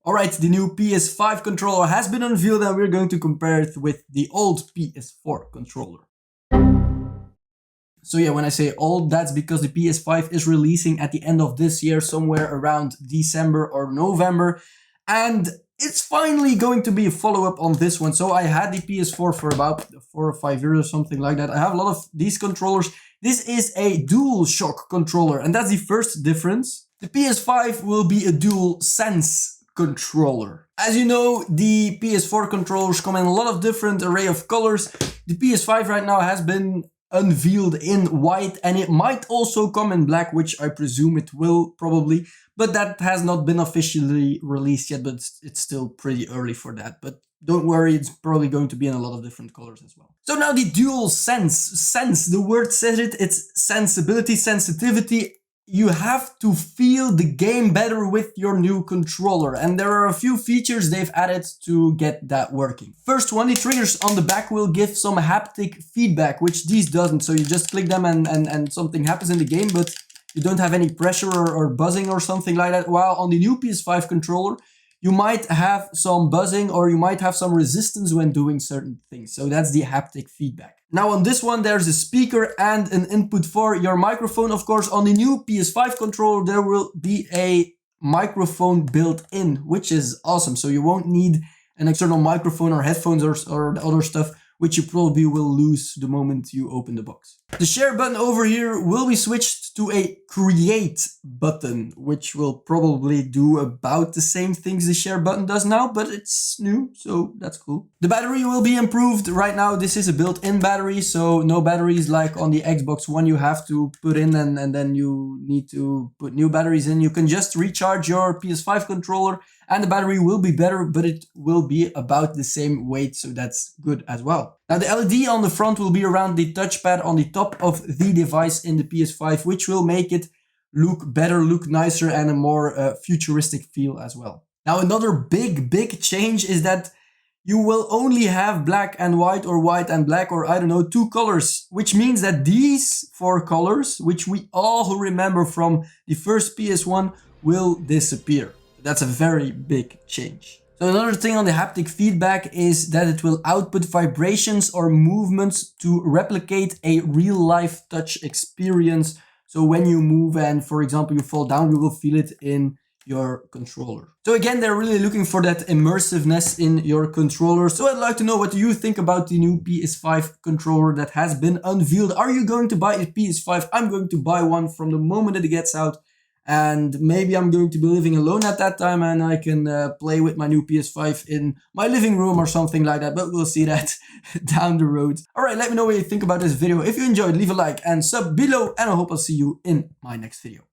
Alright, the new PS5 controller has been unveiled and we're going to compare it with the old PS4 controller. So yeah, when I say old, that's because the PS5 is releasing at the end of this year, somewhere around December or November. And it's finally going to be a follow-up on this one. So I had the PS4 for about 4 or 5 years or something like that. I have a lot of these controllers. This is a DualShock controller, and that's the first difference. The PS5 will be a DualSense controller. As you know, the PS4 controllers come in a lot of different array of colors. The PS5 right now has been unveiled in white, and it might also come in black, which I presume it will probably, but that has not been officially released yet, but it's still pretty early for that. But don't worry, it's probably going to be in a lot of different colors as well. So now the DualSense. Sense, the word says it, it's sensibility, sensitivity. You have to feel the game better with your new controller, and there are a few features they've added to get that working. First one, the triggers on the back will give some haptic feedback, which these doesn't. So you just click them and something happens in the game, but you don't have any pressure or buzzing or something like that. While on the new PS5 controller, you might have some buzzing or you might have some resistance when doing certain things. So that's the haptic feedback. Now on this one, there's a speaker and an input for your microphone. Of course, on the new PS5 controller, there will be a microphone built in, which is awesome. So you won't need an external microphone or headphones or other stuff, which you probably will lose the moment you open the box. The share button over here will be switched to a create button, which will probably do about the same things the share button does now, but it's new, so that's cool. The battery will be improved. Right now, this is a built-in battery, so no batteries like on the Xbox One you have to put in and then you need to put new batteries in. You can just recharge your PS5 controller and the battery will be better, but it will be about the same weight, so that's good as well. Now the LED on the front will be around the touchpad on the top of the device in the PS5, which will make it look better, look nicer, and a more futuristic feel as well. Now another big change is that you will only have black and white or white and black, or I don't know, 2 colors, which means that these 4 colors, which we all remember from the first PS1, will disappear. That's a very big change. So another thing on the haptic feedback is that it will output vibrations or movements to replicate a real life touch experience. So when you move and, for example, you fall down, you will feel it in your controller. So again, they're really looking for that immersiveness in your controller. So I'd like to know, what do you think about the new PS5 controller that has been unveiled? Are you going to buy a PS5? I'm going to buy one from the moment that it gets out. And maybe I'm going to be living alone at that time and I can play with my new PS5 in my living room or something like that. But we'll see that down the road. Alright, let me know what you think about this video. If you enjoyed, leave a like and sub below. And I hope I'll see you in my next video.